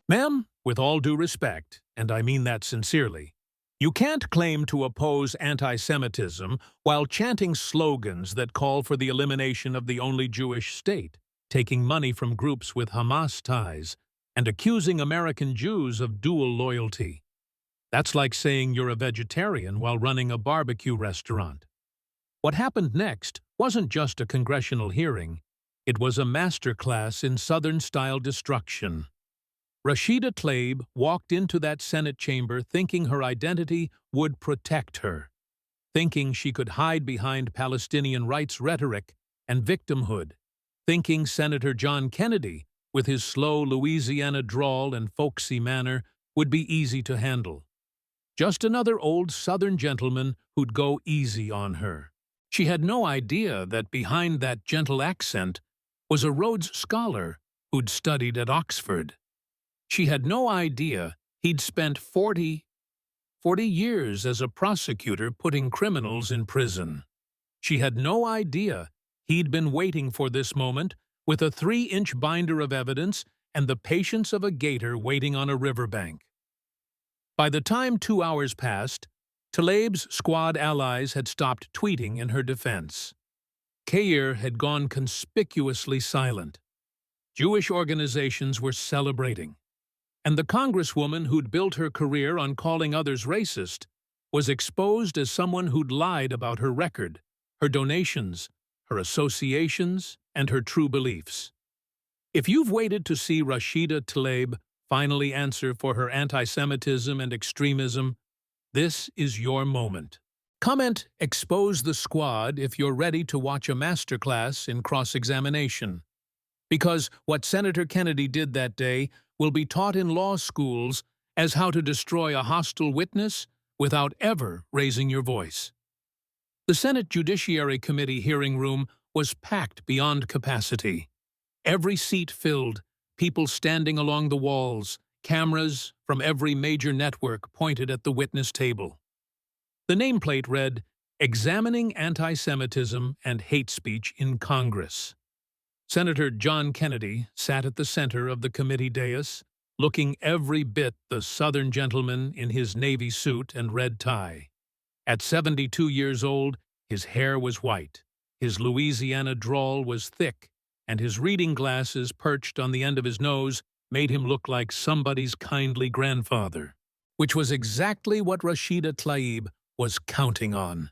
Ma'am, with all due respect, and I mean that sincerely, you can't claim to oppose anti-Semitism while chanting slogans that call for the elimination of the only Jewish state, taking money from groups with Hamas ties, and accusing American Jews of dual loyalty. That's like saying you're a vegetarian while running a barbecue restaurant. What happened next wasn't just a congressional hearing, it was a masterclass in Southern-style destruction. Rashida Tlaib walked into that Senate chamber thinking her identity would protect her, thinking she could hide behind Palestinian rights rhetoric and victimhood, thinking Senator John Kennedy, with his slow Louisiana drawl and folksy manner, would be easy to handle. Just another old Southern gentleman who'd go easy on her. She had no idea that behind that gentle accent was a Rhodes Scholar who'd studied at Oxford. She had no idea he'd spent 40 years as a prosecutor putting criminals in prison. She had no idea he'd been waiting for this moment with a 3-inch binder of evidence and the patience of a gator waiting on a riverbank. By the time 2 hours passed, Tlaib's squad allies had stopped tweeting in her defense. Kair had gone conspicuously silent. Jewish organizations were celebrating. And the congresswoman who'd built her career on calling others racist was exposed as someone who'd lied about her record, her donations, her associations, and her true beliefs. If you've waited to see Rashida Tlaib finally answer for her anti-Semitism and extremism, this is your moment. Comment "Expose the Squad" if you're ready to watch a masterclass in cross-examination. Because what Senator Kennedy did that day will be taught in law schools as how to destroy a hostile witness without ever raising your voice. The Senate Judiciary Committee hearing room was packed beyond capacity. Every seat filled, people standing along the walls, cameras from every major network pointed at the witness table. The nameplate read, "Examining Anti-Semitism and Hate Speech in Congress." Senator John Kennedy sat at the center of the committee dais, looking every bit the Southern gentleman in his navy suit and red tie. At 72 years old, his hair was white, his Louisiana drawl was thick, and his reading glasses perched on the end of his nose made him look like somebody's kindly grandfather, which was exactly what Rashida Tlaib was counting on.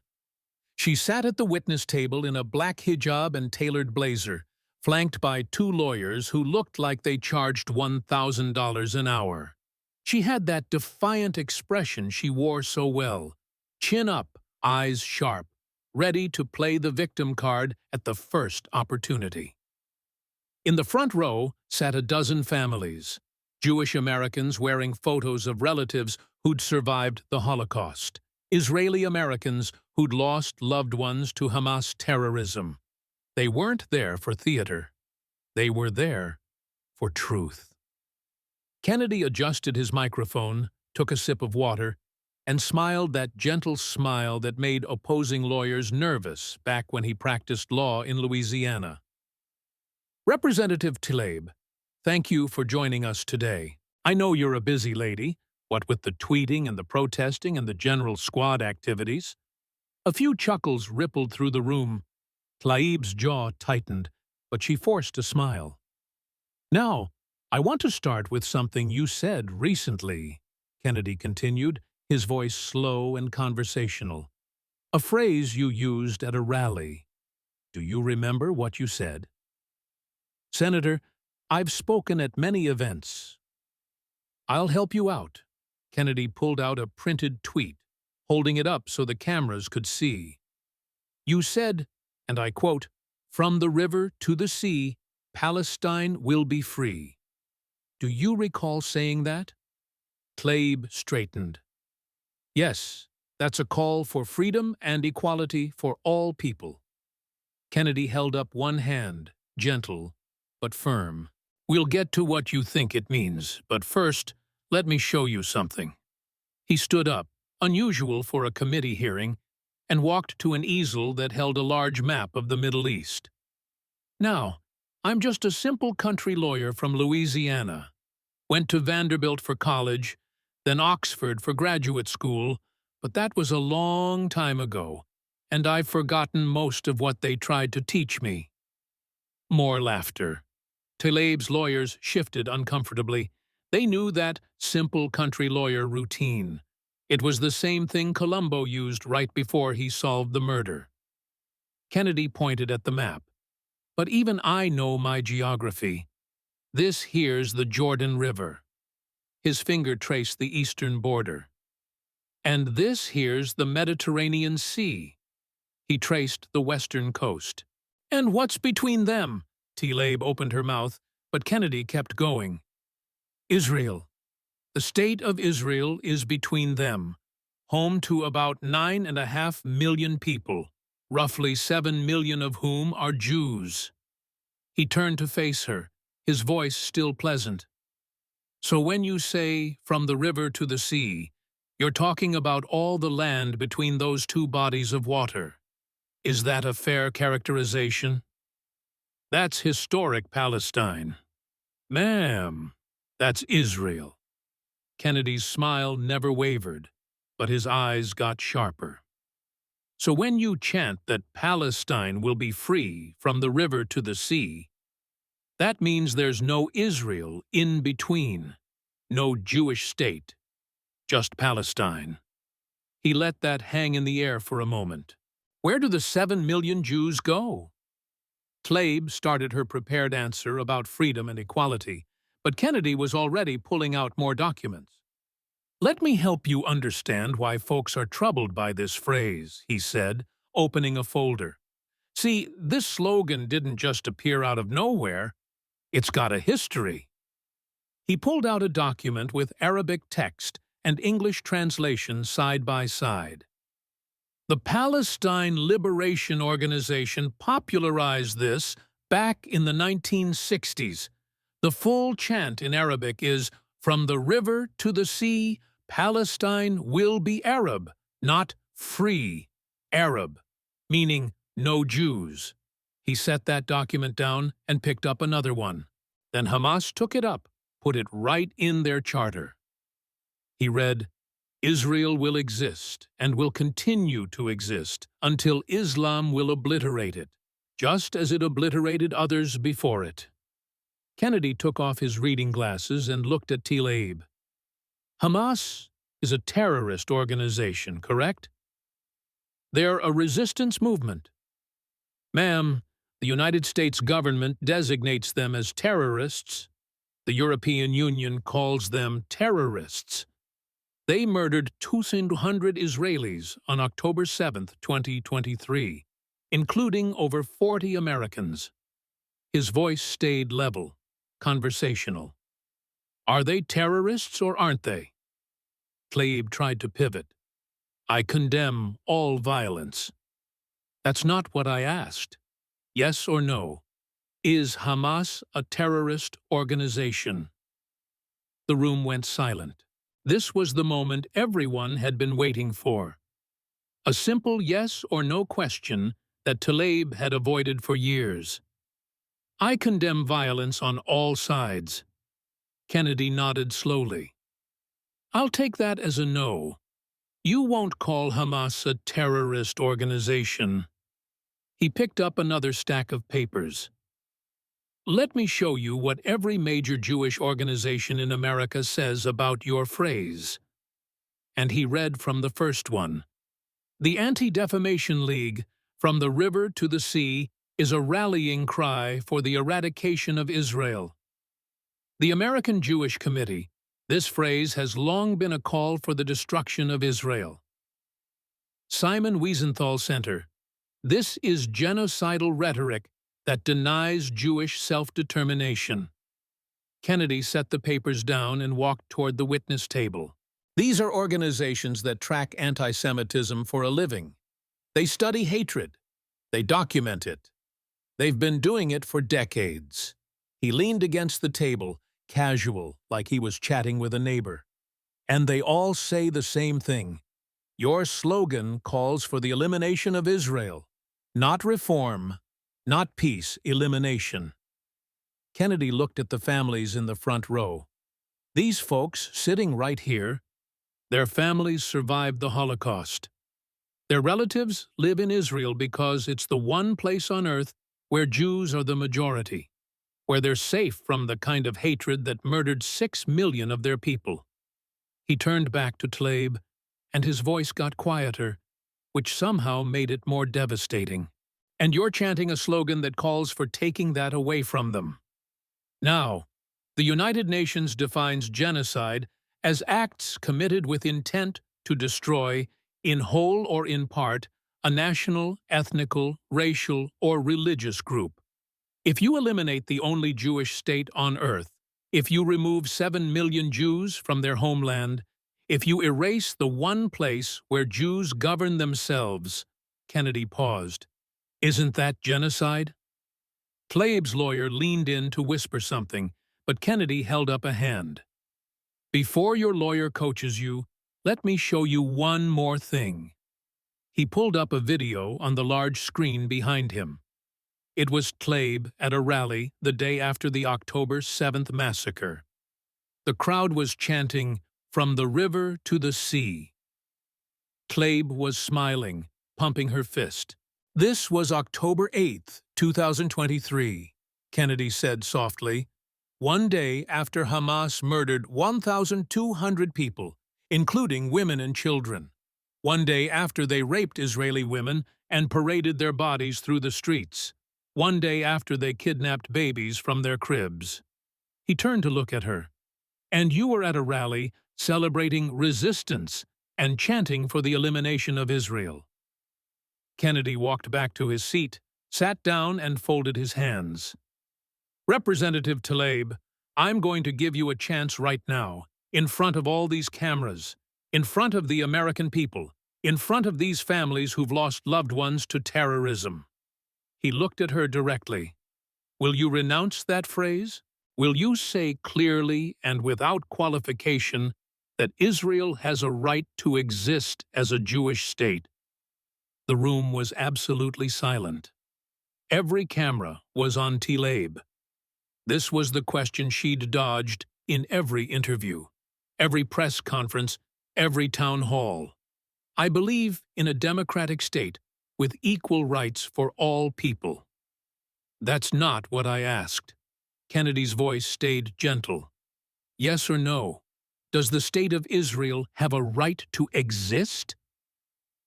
She sat at the witness table in a black hijab and tailored blazer, flanked by 2 lawyers who looked like they charged $1,000 an hour. She had that defiant expression she wore so well, chin up, eyes sharp, ready to play the victim card at the first opportunity. In the front row sat a dozen families, Jewish Americans wearing photos of relatives who'd survived the Holocaust, Israeli Americans who'd lost loved ones to Hamas terrorism. They weren't there for theater. They were there for truth. Kennedy adjusted his microphone, took a sip of water, and smiled that gentle smile that made opposing lawyers nervous back when he practiced law in Louisiana. Representative Tlaib, thank you for joining us today. I know you're a busy lady, what with the tweeting and the protesting and the general squad activities. A few chuckles rippled through the room. Tlaib's jaw tightened, but she forced a smile. Now, I want to start with something you said recently, Kennedy continued, his voice slow and conversational. A phrase you used at a rally. Do you remember what you said? Senator, I've spoken at many events. I'll help you out. Kennedy pulled out a printed tweet, holding it up so the cameras could see. You said, and I quote, "From the river to the sea, Palestine will be free." Do you recall saying that? Tlaib straightened. Yes, that's a call for freedom and equality for all people. Kennedy held up one hand, gentle but firm. We'll get to what you think it means, but first, let me show you something. He stood up, unusual for a committee hearing, and walked to an easel that held a large map of the Middle East. Now, I'm just a simple country lawyer from Louisiana. Went to Vanderbilt for college, then Oxford for graduate school, but that was a long time ago, and I've forgotten most of what they tried to teach me. More laughter. Tlaib's lawyers shifted uncomfortably. They knew that simple country lawyer routine. It was the same thing Columbo used right before he solved the murder. Kennedy pointed at the map. But even I know my geography. This here's the Jordan River. His finger traced the eastern border. And this here's the Mediterranean Sea. He traced the western coast. And what's between them? Tlaib opened her mouth, but Kennedy kept going. Israel. The state of Israel is between them, home to about 9.5 million people, roughly 7 million of whom are Jews. He turned to face her, his voice still pleasant. So when you say, from the river to the sea, you're talking about all the land between those two bodies of water. Is that a fair characterization? That's historic Palestine. Ma'am, that's Israel. Kennedy's smile never wavered, but his eyes got sharper. So when you chant that Palestine will be free from the river to the sea, that means there's no Israel in between, no Jewish state, just Palestine. He let that hang in the air for a moment. Where do the 7 million Jews go? Tlaib started her prepared answer about freedom and equality, but Kennedy was already pulling out more documents. Let me help you understand why folks are troubled by this phrase, he said, opening a folder. See, this slogan didn't just appear out of nowhere. It's got a history. He pulled out a document with Arabic text and English translation side by side. The Palestine Liberation Organization popularized this back in the 1960s. The full chant in Arabic is, "From the river to the sea, Palestine will be Arab, not free Arab," meaning no Jews. He set that document down and picked up another one. Then Hamas took it up, put it right in their charter. He read, "Israel will exist and will continue to exist until Islam will obliterate it, just as it obliterated others before it." Kennedy took off his reading glasses and looked at Tlaib. Hamas is a terrorist organization, correct? They're a resistance movement. Ma'am, the United States government designates them as terrorists. The European Union calls them terrorists. They murdered 200 Israelis on October 7, 2023, including over 40 Americans. His voice stayed level, conversational. Are they terrorists or aren't they? Tlaib tried to pivot. I condemn all violence. That's not what I asked. Yes or no? Is Hamas a terrorist organization? The room went silent. This was the moment everyone had been waiting for. A simple yes or no question that Tlaib had avoided for years. I condemn violence on all sides. Kennedy nodded slowly. I'll take that as a no. You won't call Hamas a terrorist organization. He picked up another stack of papers. Let me show you what every major Jewish organization in America says about your phrase. And he read from the first one. The Anti-Defamation League, from the river to the sea, is a rallying cry for the eradication of Israel. The American Jewish Committee, this phrase has long been a call for the destruction of Israel. Simon Wiesenthal Center, this is genocidal rhetoric that denies Jewish self-determination. Kennedy set the papers down and walked toward the witness table. These are organizations that track anti-Semitism for a living. They study hatred. They document it. They've been doing it for decades. He leaned against the table, casual, like he was chatting with a neighbor. And they all say the same thing. Your slogan calls for the elimination of Israel, not reform, not peace, elimination. Kennedy looked at the families in the front row. These folks sitting right here, their families survived the Holocaust. Their relatives live in Israel because it's the one place on earth where Jews are the majority, where they're safe from the kind of hatred that murdered 6 million of their people. He turned back to Tlaib, and his voice got quieter, which somehow made it more devastating. And you're chanting a slogan that calls for taking that away from them. Now, the United Nations defines genocide as acts committed with intent to destroy, in whole or in part, a national, ethnical, racial, or religious group. If you eliminate the only Jewish state on earth, if you remove 7 million Jews from their homeland, if you erase the one place where Jews govern themselves, Kennedy paused. Isn't that genocide? Tlaib's lawyer leaned in to whisper something, but Kennedy held up a hand. Before your lawyer coaches you, let me show you one more thing. He pulled up a video on the large screen behind him. It was Tlaib at a rally the day after the October 7th massacre. The crowd was chanting, "From the river to the sea." Tlaib was smiling, pumping her fist. This was October 8th, 2023, Kennedy said softly, one day after Hamas murdered 1,200 people, including women and children. One day after they raped Israeli women and paraded their bodies through the streets. One day after they kidnapped babies from their cribs. He turned to look at her. And you were at a rally celebrating resistance and chanting for the elimination of Israel. Kennedy walked back to his seat, sat down and folded his hands. Representative Tlaib, I'm going to give you a chance right now, in front of all these cameras, in front of the American people, in front of these families who've lost loved ones to terrorism. He looked at her directly. Will you renounce that phrase? Will you say clearly and without qualification that Israel has a right to exist as a Jewish state? The room was absolutely silent. Every camera was on Tlaib. This was the question she'd dodged in every interview, every press conference, every town hall. I believe in a democratic state with equal rights for all people. That's not what I asked. Kennedy's voice stayed gentle. Yes or no? Does the state of Israel have a right to exist?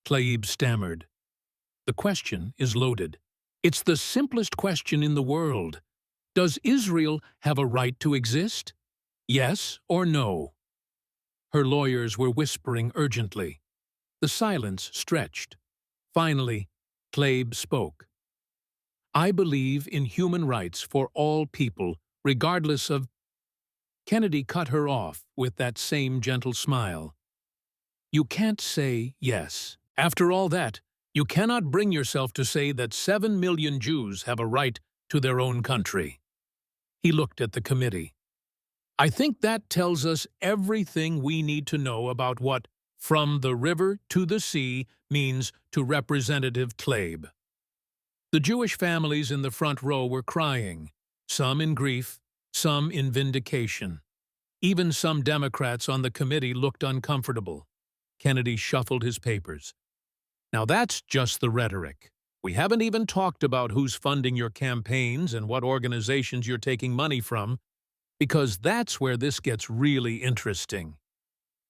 Tlaib stammered. The question is loaded. It's the simplest question in the world. Does Israel have a right to exist? Yes or no? Her lawyers were whispering urgently. The silence stretched. Finally, Tlaib spoke. I believe in human rights for all people, regardless of... Kennedy cut her off with that same gentle smile. You can't say yes. After all that, you cannot bring yourself to say that 7 million Jews have a right to their own country. He looked at the committee. I think that tells us everything we need to know about what "from the river to the sea" means to Representative Tlaib. The Jewish families in the front row were crying, some in grief, some in vindication. Even some Democrats on the committee looked uncomfortable. Kennedy shuffled his papers. Now that's just the rhetoric. We haven't even talked about who's funding your campaigns and what organizations you're taking money from, because that's where this gets really interesting.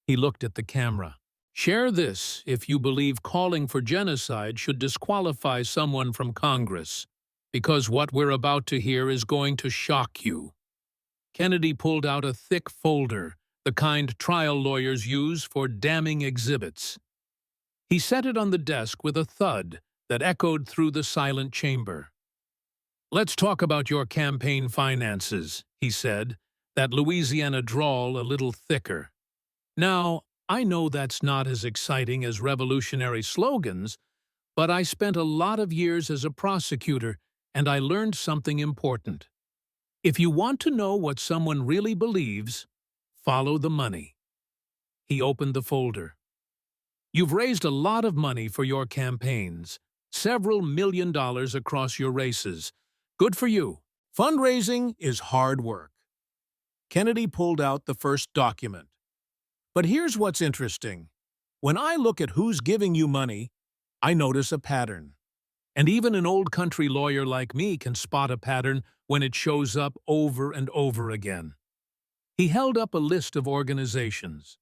He looked at the camera. Share this if you believe calling for genocide should disqualify someone from Congress, because what we're about to hear is going to shock you. Kennedy pulled out a thick folder, the kind trial lawyers use for damning exhibits. He set it on the desk with a thud that echoed through the silent chamber. Let's talk about your campaign finances, he said, that Louisiana drawl a little thicker. Now, I know that's not as exciting as revolutionary slogans, but I spent a lot of years as a prosecutor, and I learned something important. If you want to know what someone really believes, follow the money. He opened the folder. You've raised a lot of money for your campaigns, several $1 million across your races. Good for you. Fundraising is hard work. Kennedy pulled out the first document. But here's what's interesting. When I look at who's giving you money, I notice a pattern. And even an old country lawyer like me can spot a pattern when it shows up over and over again. He held up a list of organizations.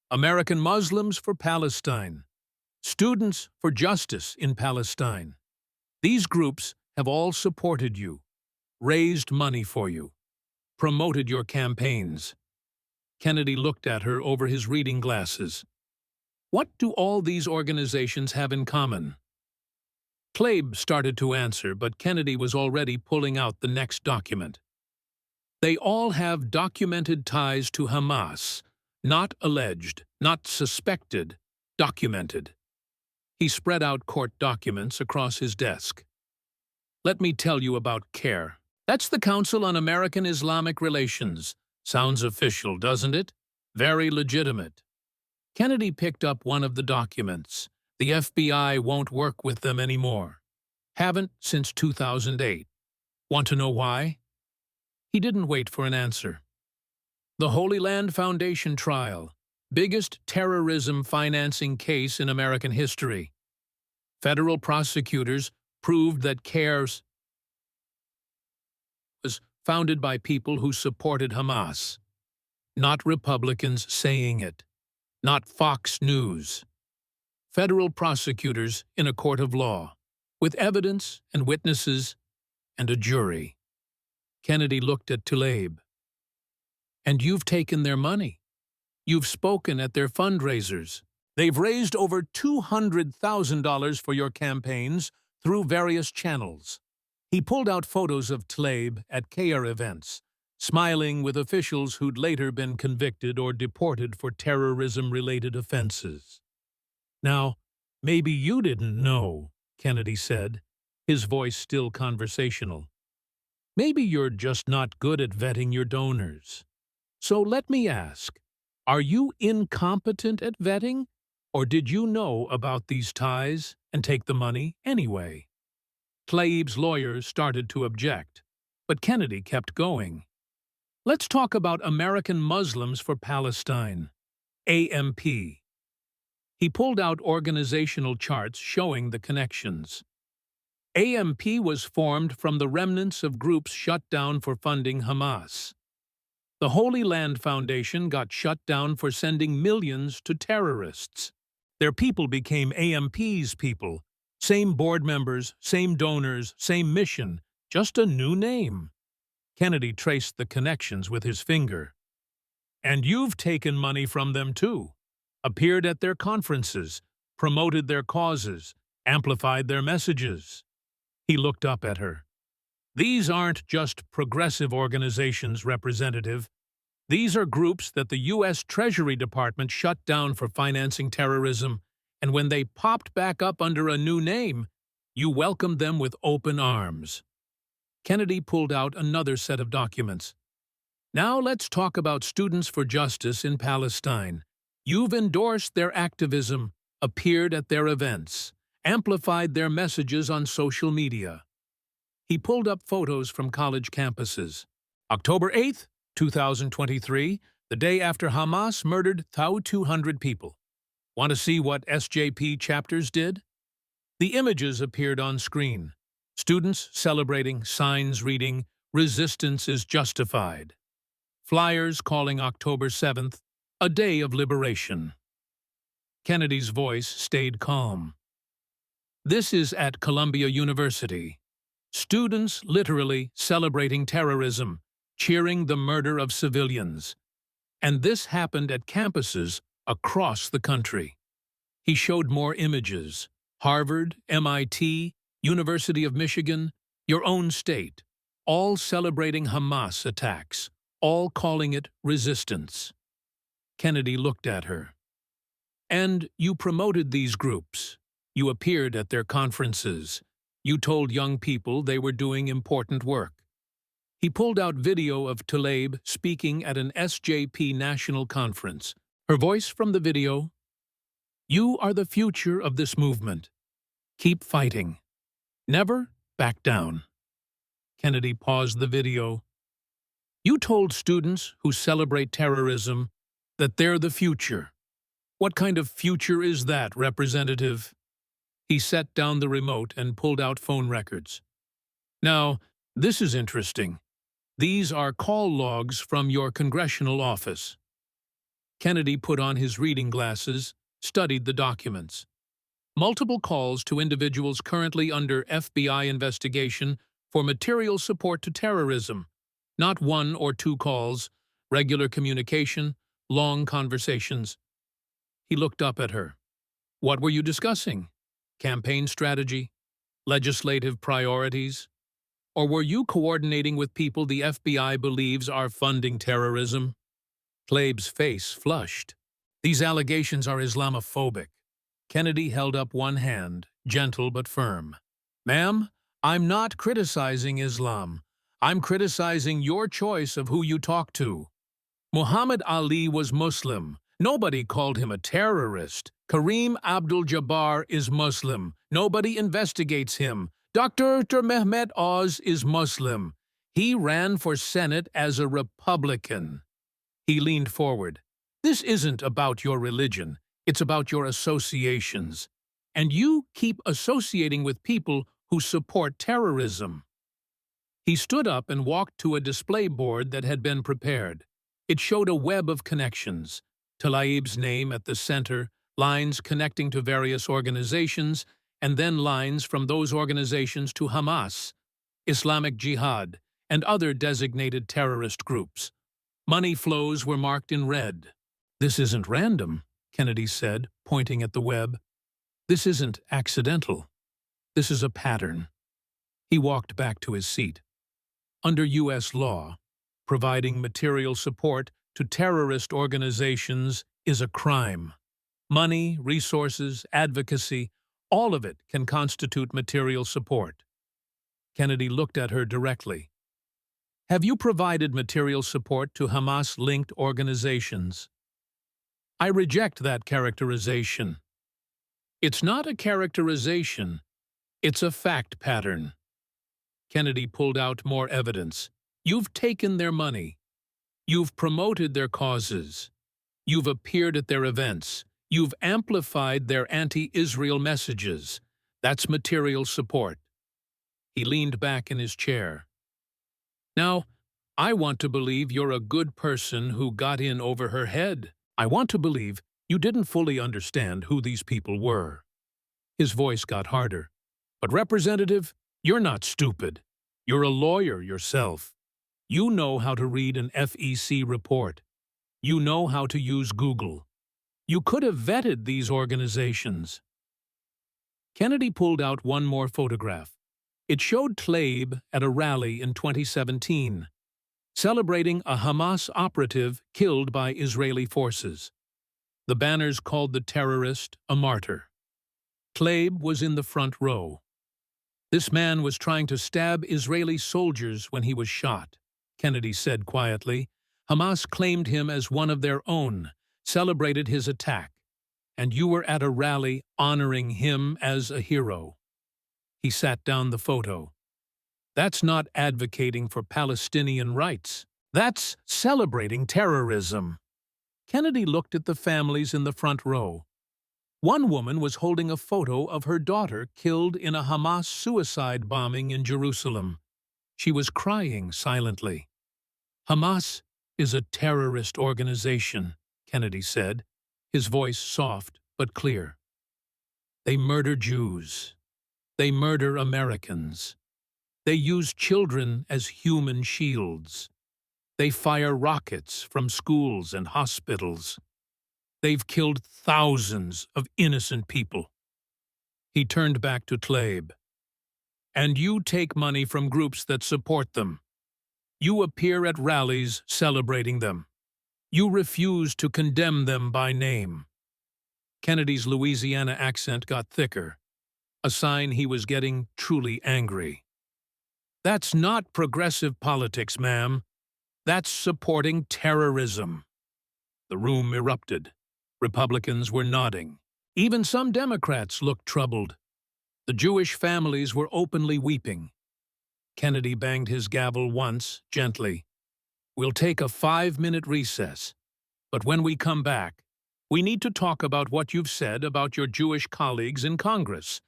American Muslims for Palestine. Students for Justice in Palestine. These groups have all supported you, raised money for you, promoted your campaigns. Kennedy looked at her over his reading glasses. What do all these organizations have in common? Tlaib started to answer, but Kennedy was already pulling out the next document. They all have documented ties to Hamas, not alleged, not suspected, documented. He spread out court documents across his desk. Let me tell you about CARE. That's the Council on American Islamic Relations. Sounds official, doesn't it? Very legitimate. Kennedy picked up one of the documents. The FBI won't work with them anymore. Haven't since 2008. Want to know why? He didn't wait for an answer. The Holy Land Foundation trial. Biggest terrorism financing case in American history. Federal prosecutors proved that CARE was founded by people who supported Hamas. Not Republicans saying it. Not Fox News. Federal prosecutors in a court of law, with evidence and witnesses and a jury. Kennedy looked at Tlaib. And you've taken their money. You've spoken at their fundraisers. They've raised over $200,000 for your campaigns through various channels. He pulled out photos of Tlaib at CARE events, smiling with officials who'd later been convicted or deported for terrorism-related offenses. Now, maybe you didn't know, Kennedy said, his voice still conversational. Maybe you're just not good at vetting your donors. So let me ask, are you incompetent at vetting, or did you know about these ties and take the money anyway? Tlaib's lawyers started to object, but Kennedy kept going. Let's talk about American Muslims for Palestine, AMP. He pulled out organizational charts showing the connections. AMP was formed from the remnants of groups shut down for funding Hamas. The Holy Land Foundation got shut down for sending millions to terrorists. Their people became AMP's people. Same board members, same donors, same mission, just a new name. Kennedy traced the connections with his finger. And you've taken money from them too. Appeared at their conferences, promoted their causes, amplified their messages. He looked up at her. These aren't just progressive organizations, Representative. These are groups that the U.S. Treasury Department shut down for financing terrorism, and when they popped back up under a new name, you welcomed them with open arms. Kennedy pulled out another set of documents. Now let's talk about Students for Justice in Palestine. You've endorsed their activism, appeared at their events, amplified their messages on social media. He pulled up photos from college campuses. October 8th, 2023, the day after Hamas murdered 200 people. Want to see what SJP chapters did? The images appeared on screen. Students celebrating, signs reading, "Resistance is justified." Flyers calling October 7th, a day of liberation. Kennedy's voice stayed calm. This is at Columbia University. Students literally celebrating terrorism, cheering the murder of civilians. And this happened at campuses across the country. He showed more images. Harvard, MIT, University of Michigan, your own state, all celebrating Hamas attacks, all calling it resistance. Kennedy looked at her. And you promoted these groups. You appeared at their conferences. You told young people they were doing important work. He pulled out video of Tlaib speaking at an SJP national conference. Her voice from the video, "You are the future of this movement. Keep fighting. Never back down." Kennedy paused the video. You told students who celebrate terrorism that they're the future. What kind of future is that, Representative? He set down the remote and pulled out phone records. Now, this is interesting. These are call logs from your congressional office. Kennedy put on his reading glasses, studied the documents. Multiple calls to individuals currently under FBI investigation for material support to terrorism. Not one or two calls, regular communication, long conversations. He looked up at her. What were you discussing? Campaign strategy? Legislative priorities? Or were you coordinating with people the FBI believes are funding terrorism? Tlaib's face flushed. These allegations are Islamophobic. Kennedy held up one hand, gentle but firm. Ma'am, I'm not criticizing Islam. I'm criticizing your choice of who you talk to. Muhammad Ali was Muslim. Nobody called him a terrorist. Kareem Abdul-Jabbar is Muslim. Nobody investigates him. Dr. Mehmet Oz is Muslim. He ran for Senate as a Republican. He leaned forward. This isn't about your religion. It's about your associations. And you keep associating with people who support terrorism. He stood up and walked to a display board that had been prepared. It showed a web of connections. Tlaib's name at the center, lines connecting to various organizations, and then lines from those organizations to Hamas, Islamic Jihad, and other designated terrorist groups. Money flows were marked in red. This isn't random, Kennedy said, pointing at the web. This isn't accidental. This is a pattern. He walked back to his seat. Under U.S. law, providing material support to terrorist organizations is a crime. Money, resources, advocacy, all of it can constitute material support. Kennedy looked at her directly. Have you provided material support to Hamas-linked organizations? I reject that characterization. It's not a characterization. It's a fact pattern. Kennedy pulled out more evidence. You've taken their money. You've promoted their causes. You've appeared at their events. You've amplified their anti-Israel messages. That's material support. He leaned back in his chair. Now, I want to believe you're a good person who got in over her head. I want to believe you didn't fully understand who these people were. His voice got harder. But, Representative, you're not stupid. You're a lawyer yourself. You know how to read an FEC report. You know how to use Google. You could have vetted these organizations. Kennedy pulled out one more photograph. It showed Tlaib at a rally in 2017, celebrating a Hamas operative killed by Israeli forces. The banners called the terrorist a martyr. Tlaib was in the front row. This man was trying to stab Israeli soldiers when he was shot, Kennedy said quietly. Hamas claimed him as one of their own, celebrated his attack, and you were at a rally honoring him as a hero. He sat down the photo. That's not advocating for Palestinian rights. That's celebrating terrorism. Kennedy looked at the families in the front row. One woman was holding a photo of her daughter killed in a Hamas suicide bombing in Jerusalem. She was crying silently. Hamas is a terrorist organization, Kennedy said, his voice soft but clear. They murder Jews. They murder Americans. They use children as human shields. They fire rockets from schools and hospitals. They've killed thousands of innocent people. He turned back to Tlaib. And you take money from groups that support them. You appear at rallies celebrating them. You refuse to condemn them by name. Kennedy's Louisiana accent got thicker, a sign he was getting truly angry. That's not progressive politics, ma'am. That's supporting terrorism. The room erupted. Republicans were nodding. Even some Democrats looked troubled. The Jewish families were openly weeping. Kennedy banged his gavel once, gently. We'll take a 5-minute recess. But when we come back, we need to talk about what you've said about your Jewish colleagues in Congress,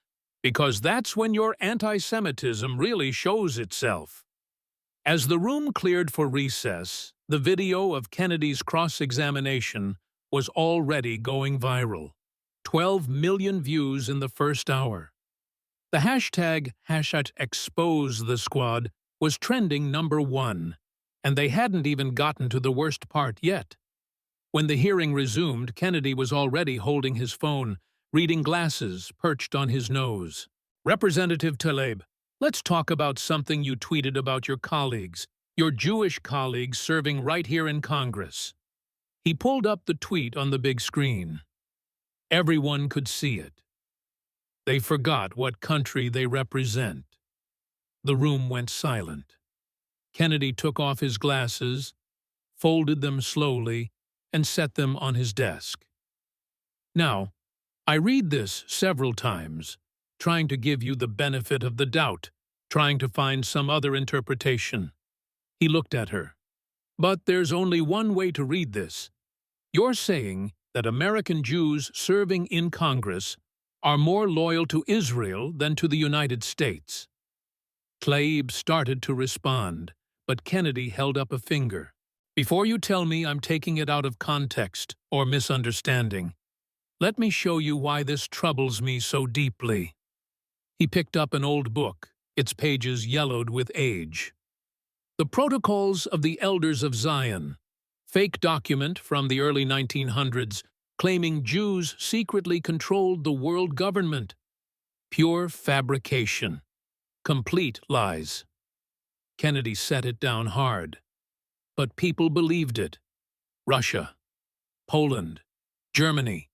because that's when your anti-Semitism really shows itself. As the room cleared for recess, the video of Kennedy's cross-examination was already going viral. 12 million views in the first hour. The hashtag #ExposeTheSquad was trending #1, and they hadn't even gotten to the worst part yet. When the hearing resumed, Kennedy was already holding his phone, reading glasses perched on his nose. Representative Tlaib, let's talk about something you tweeted about your colleagues, your Jewish colleagues serving right here in Congress. He pulled up the tweet on the big screen. Everyone could see it. They forgot what country they represent. The room went silent. Kennedy took off his glasses, folded them slowly, and set them on his desk. Now, I read this several times, trying to give you the benefit of the doubt, trying to find some other interpretation. He looked at her. But there's only one way to read this. You're saying that American Jews serving in Congress are more loyal to Israel than to the United States. Tlaib started to respond, but Kennedy held up a finger. Before you tell me I'm taking it out of context or misunderstanding, let me show you why this troubles me so deeply. He picked up an old book, its pages yellowed with age. The Protocols of the Elders of Zion, fake document from the early 1900s claiming Jews secretly controlled the world government. Pure fabrication. Complete lies. Kennedy set it down hard. But people believed it. Russia, Poland, Germany.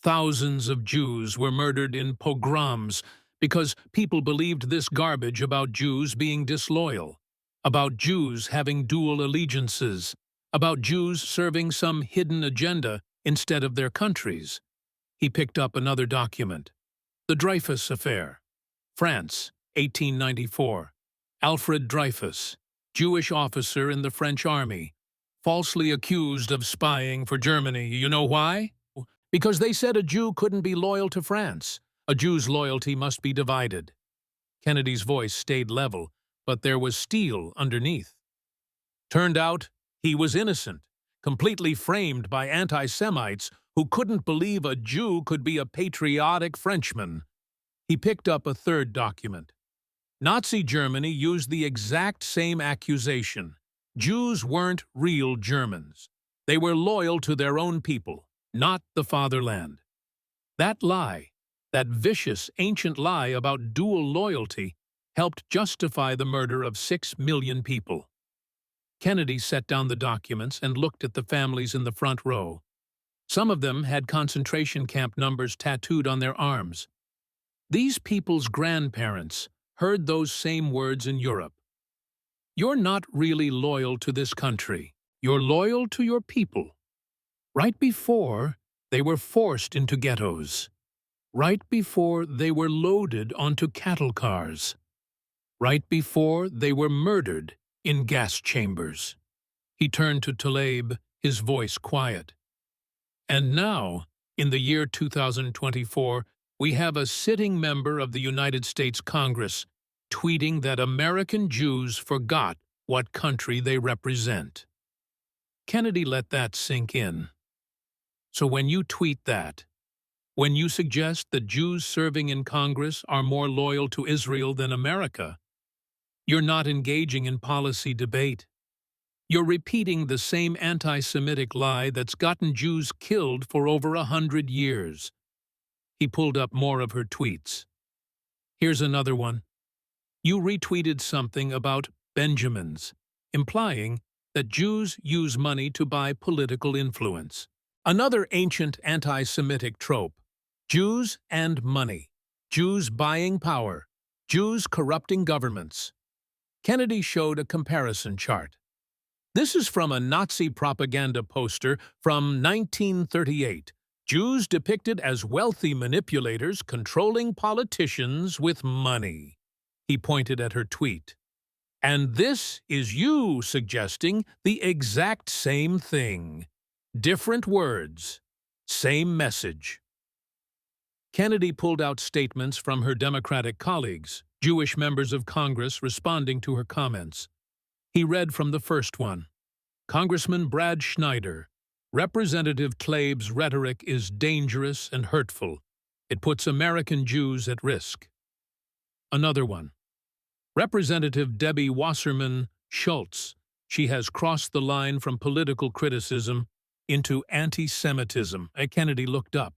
Thousands of Jews were murdered in pogroms because people believed this garbage about Jews being disloyal, about Jews having dual allegiances, about Jews serving some hidden agenda instead of their countries. He picked up another document. The Dreyfus Affair. France, 1894. Alfred Dreyfus, Jewish officer in the French army, falsely accused of spying for Germany. You know why? Because they said a Jew couldn't be loyal to France. A Jew's loyalty must be divided. Kennedy's voice stayed level, but there was steel underneath. Turned out, he was innocent, completely framed by anti-Semites who couldn't believe a Jew could be a patriotic Frenchman. He picked up a third document. Nazi Germany used the exact same accusation. Jews weren't real Germans. They were loyal to their own people, not the fatherland. That lie, that vicious ancient lie about dual loyalty, helped justify the murder of 6 million people. Kennedy set down the documents and looked at the families in the front row. Some of them had concentration camp numbers tattooed on their arms. These people's grandparents heard those same words in Europe. You're not really loyal to this country. You're loyal to your people. Right before, they were forced into ghettos. Right before, they were loaded onto cattle cars. Right before, they were murdered in gas chambers. He turned to Tlaib, his voice quiet. And now, in the year 2024, we have a sitting member of the United States Congress tweeting that American Jews forgot what country they represent. Kennedy let that sink in. So when you tweet that, when you suggest that Jews serving in Congress are more loyal to Israel than America, you're not engaging in policy debate. You're repeating the same anti-Semitic lie that's gotten Jews killed for over 100 years. He pulled up more of her tweets. Here's another one. You retweeted something about Benjamins, implying that Jews use money to buy political influence. Another ancient anti-Semitic trope. Jews and money. Jews buying power. Jews corrupting governments. Kennedy showed a comparison chart. This is from a Nazi propaganda poster from 1938. Jews depicted as wealthy manipulators controlling politicians with money. He pointed at her tweet. And this is you suggesting the exact same thing. Different words, same message. Kennedy pulled out statements from her Democratic colleagues, Jewish members of Congress responding to her comments. He read from the first one. Congressman Brad Schneider, Representative Tlaib's rhetoric is dangerous and hurtful. It puts American Jews at risk. Another one. Representative Debbie Wasserman Schultz, she has crossed the line from political criticism into anti-Semitism. Kennedy looked up.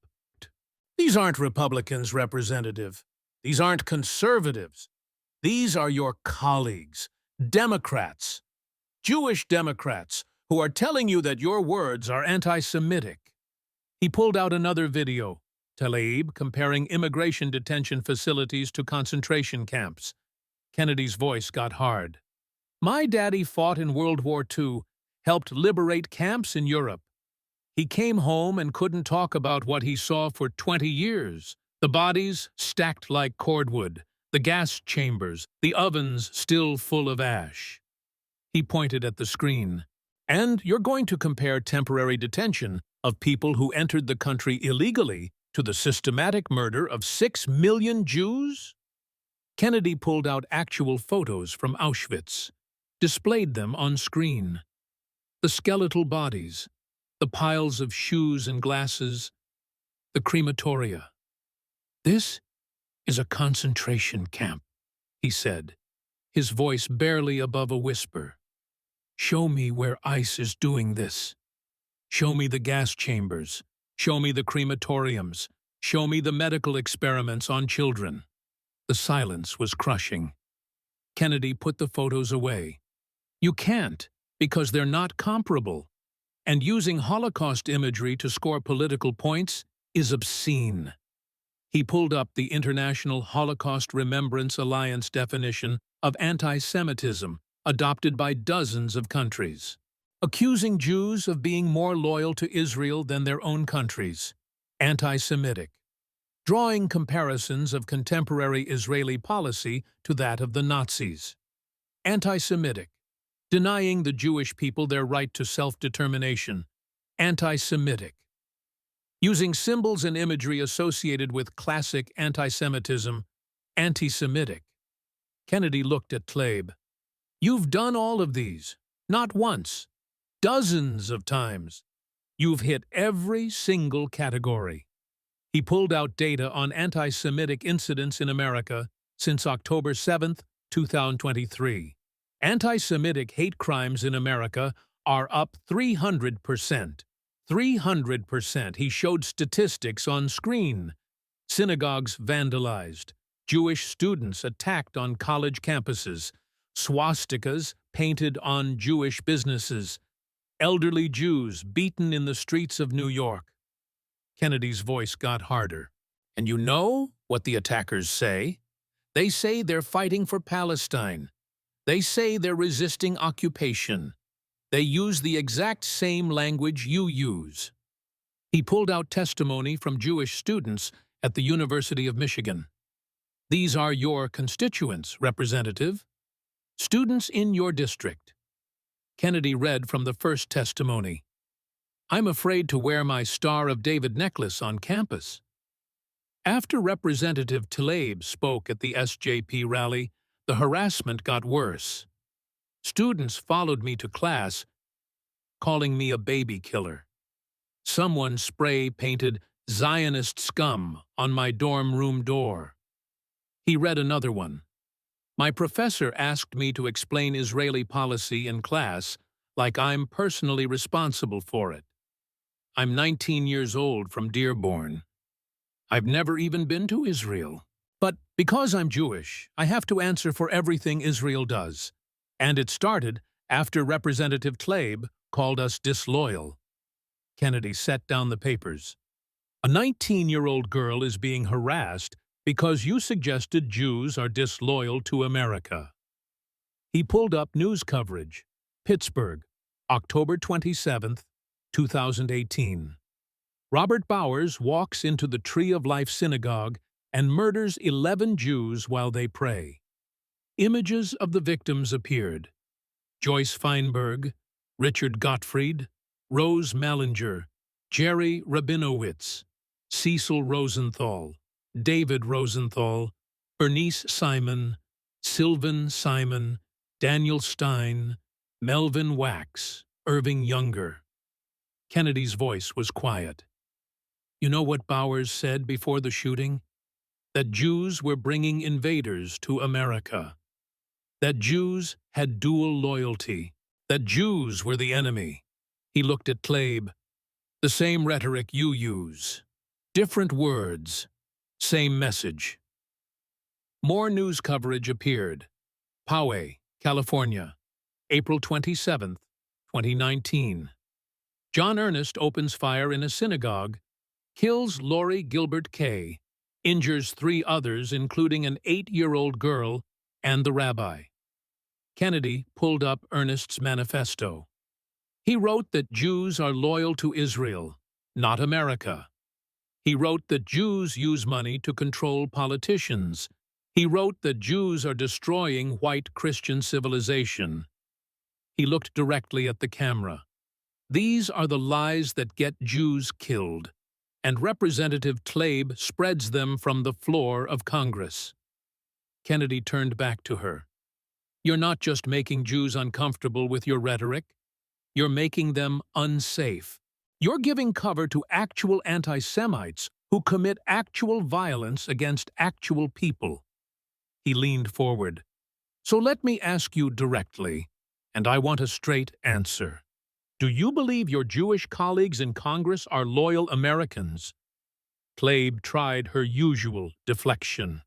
These aren't Republicans, Representative. These aren't conservatives. These are your colleagues, Democrats, Jewish Democrats, who are telling you that your words are anti-Semitic. He pulled out another video, Tlaib comparing immigration detention facilities to concentration camps. Kennedy's voice got hard. My daddy fought in World War II, helped liberate camps in Europe. He came home and couldn't talk about what he saw for 20 years. The bodies stacked like cordwood, the gas chambers, the ovens still full of ash. He pointed at the screen. And you're going to compare temporary detention of people who entered the country illegally to the systematic murder of 6 million Jews? Kennedy pulled out actual photos from Auschwitz, displayed them on screen. The skeletal bodies, the piles of shoes and glasses, the crematoria. This is a concentration camp, he said, his voice barely above a whisper. Show me where ICE is doing this. Show me the gas chambers. Show me the crematoriums. Show me the medical experiments on children. The silence was crushing. Kennedy put the photos away. You can't, because they're not comparable. And using Holocaust imagery to score political points is obscene. He pulled up the International Holocaust Remembrance Alliance definition of anti-Semitism, adopted by dozens of countries, accusing Jews of being more loyal to Israel than their own countries, anti-Semitic, drawing comparisons of contemporary Israeli policy to that of the Nazis, anti-Semitic, denying the Jewish people their right to self-determination, anti-Semitic, using symbols and imagery associated with classic anti-Semitism, anti-Semitic. Kennedy looked at Tlaib. You've done all of these, not once, dozens of times. You've hit every single category. He pulled out data on anti-Semitic incidents in America since October 7, 2023. Anti-Semitic hate crimes in America are up 300%. 300%. He showed statistics on screen. Synagogues vandalized. Jewish students attacked on college campuses. Swastikas painted on Jewish businesses. Elderly Jews beaten in the streets of New York. Kennedy's voice got harder. And you know what the attackers say? They say they're fighting for Palestine. They say they're resisting occupation. They use the exact same language you use. He pulled out testimony from Jewish students at the University of Michigan. These are your constituents, Representative. Students in your district. Kennedy read from the first testimony. I'm afraid to wear my Star of David necklace on campus. After Representative Tlaib spoke at the SJP rally, the harassment got worse. Students followed me to class, calling me a baby killer. Someone spray-painted Zionist scum on my dorm room door. He read another one. My professor asked me to explain Israeli policy in class like I'm personally responsible for it. I'm 19 years old from Dearborn. I've never even been to Israel. But because I'm Jewish, I have to answer for everything Israel does. And it started after Representative Tlaib called us disloyal. Kennedy set down the papers. A 19-year-old girl is being harassed because you suggested Jews are disloyal to America. He pulled up news coverage. Pittsburgh, October 27, 2018. Robert Bowers walks into the Tree of Life synagogue and murders 11 Jews while they pray. Images of the victims appeared. Joyce Feinberg, Richard Gottfried, Rose Mallinger, Jerry Rabinowitz, Cecil Rosenthal, David Rosenthal, Bernice Simon, Sylvan Simon, Daniel Stein, Melvin Wax, Irving Younger. Kennedy's voice was quiet. You know what Bowers said before the shooting? That Jews were bringing invaders to America. That Jews had dual loyalty. That Jews were the enemy. He looked at Tlaib. The same rhetoric you use. Different words. Same message. More news coverage appeared. Poway, California, April 27, 2019. John Ernest opens fire in a synagogue, kills Lori Gilbert Kay, injures 3 others, including an 8-year-old girl and the rabbi. Kennedy pulled up Ernest's manifesto. He wrote that Jews are loyal to Israel, not America. He wrote that Jews use money to control politicians. He wrote that Jews are destroying white Christian civilization. He looked directly at the camera. These are the lies that get Jews killed, and Representative Tlaib spreads them from the floor of Congress. Kennedy turned back to her. You're not just making Jews uncomfortable with your rhetoric. You're making them unsafe. You're giving cover to actual anti-Semites who commit actual violence against actual people. He leaned forward. So let me ask you directly, and I want a straight answer. Do you believe your Jewish colleagues in Congress are loyal Americans? Tlaib tried her usual deflection.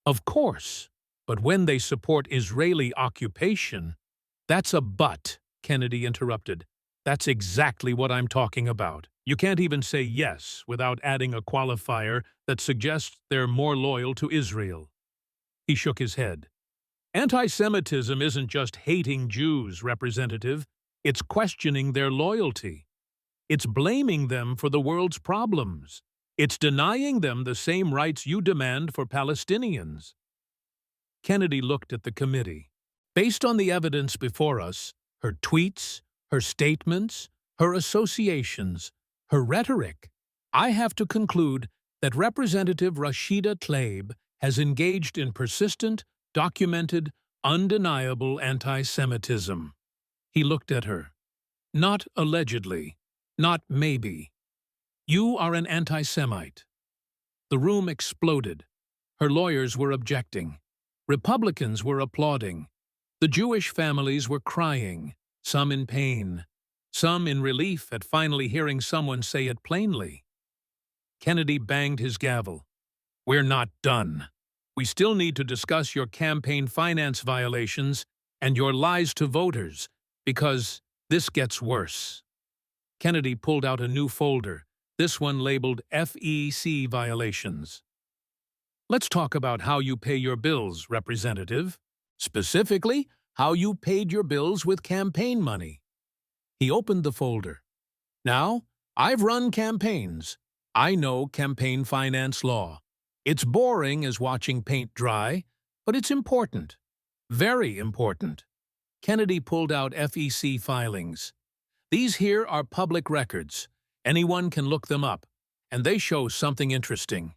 Of course, but when they support Israeli occupation, that's a but, Kennedy interrupted. That's exactly what I'm talking about. You can't even say yes without adding a qualifier that suggests they're more loyal to Israel. He shook his head. Anti-Semitism isn't just hating Jews, Representative. It's questioning their loyalty. It's blaming them for the world's problems. It's denying them the same rights you demand for Palestinians. Kennedy looked at the committee. Based on the evidence before us, her tweets, her statements, her associations, her rhetoric, I have to conclude that Representative Rashida Tlaib has engaged in persistent, documented, undeniable anti-Semitism. He looked at her. Not allegedly, not maybe. You are an anti-Semite. The room exploded. Her lawyers were objecting. Republicans were applauding. The Jewish families were crying, some in pain, some in relief at finally hearing someone say it plainly. Kennedy banged his gavel. We're not done. We still need to discuss your campaign finance violations and your lies to voters, because this gets worse. Kennedy pulled out a new folder, this one labeled FEC violations. Let's talk about how you pay your bills, Representative. Specifically, how you paid your bills with campaign money. He opened the folder. Now, I've run campaigns. I know campaign finance law. It's boring as watching paint dry, but it's important. Very important. Kennedy pulled out FEC filings. These here are public records. Anyone can look them up, and they show something interesting.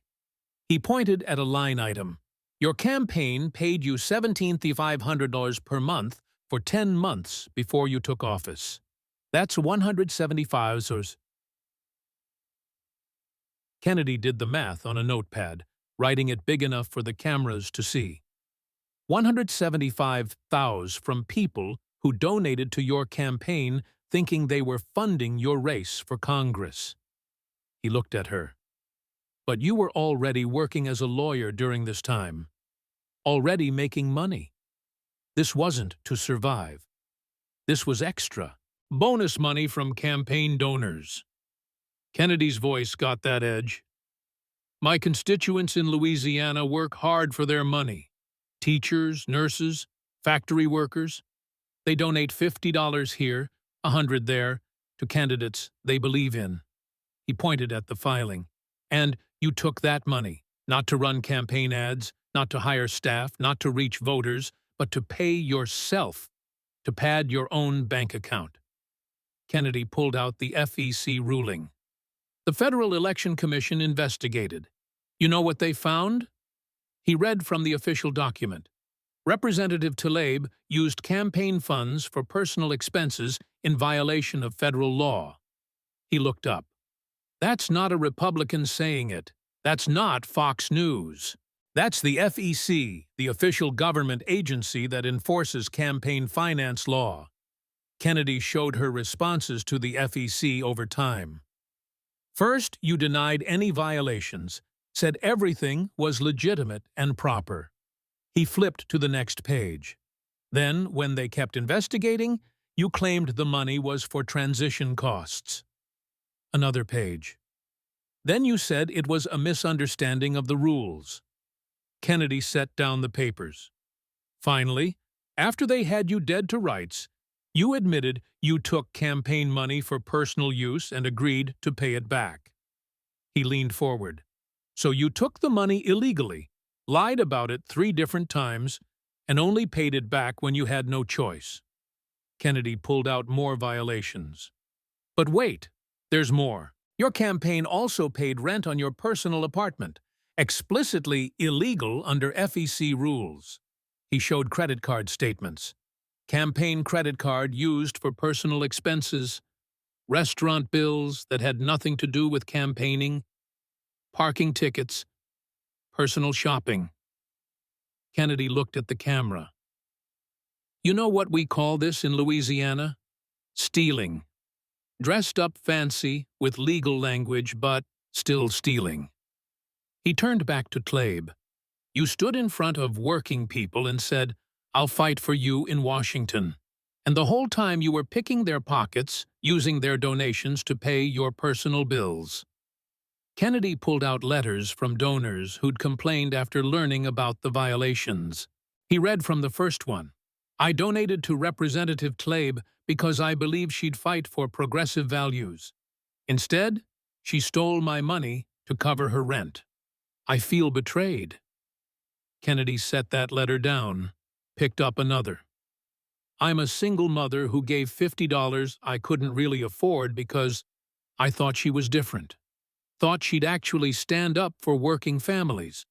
He pointed at a line item. Your campaign paid you $17,500 per month for 10 months before you took office. That's $175. Kennedy did the math on a notepad, writing it big enough for the cameras to see. $175,000 from people who donated to your campaign thinking they were funding your race for Congress. He looked at her. But you were already working as a lawyer during this time. Already making money. This wasn't to survive. This was extra. Bonus money from campaign donors. Kennedy's voice got that edge. My constituents in Louisiana work hard for their money. Teachers, nurses, factory workers. They donate $50 here, $100 there, to candidates they believe in. He pointed at the filing. And you took that money, not to run campaign ads, not to hire staff, not to reach voters, but to pay yourself, to pad your own bank account. Kennedy pulled out the FEC ruling. The Federal Election Commission investigated. You know what they found? He read from the official document. Representative Tlaib used campaign funds for personal expenses in violation of federal law. He looked up. That's not a Republican saying it. That's not Fox News. That's the FEC, the official government agency that enforces campaign finance law. Kennedy showed her responses to the FEC over time. First, you denied any violations, said everything was legitimate and proper. He flipped to the next page. Then, when they kept investigating, you claimed the money was for transition costs. Another page. Then you said it was a misunderstanding of the rules. Kennedy set down the papers. Finally, after they had you dead to rights, you admitted you took campaign money for personal use and agreed to pay it back. He leaned forward. So you took the money illegally, lied about it 3 different times, and only paid it back when you had no choice. Kennedy pulled out more violations. But wait, there's more. Your campaign also paid rent on your personal apartment, explicitly illegal under FEC rules. He showed credit card statements. Campaign credit card used for personal expenses, restaurant bills that had nothing to do with campaigning, parking tickets, personal shopping. Kennedy looked at the camera. You know what we call this in Louisiana? Stealing. Dressed up fancy with legal language, but still stealing. He turned back to Tlaib. You stood in front of working people and said, I'll fight for you in Washington. And the whole time you were picking their pockets, using their donations to pay your personal bills. Kennedy pulled out letters from donors who'd complained after learning about the violations. He read from the first one. I donated to Representative Tlaib because I believed she'd fight for progressive values. Instead, she stole my money to cover her rent. I feel betrayed. Kennedy set that letter down, picked up another. I'm a single mother who gave $50 I couldn't really afford because I thought she was different. Thought she'd actually stand up for working families.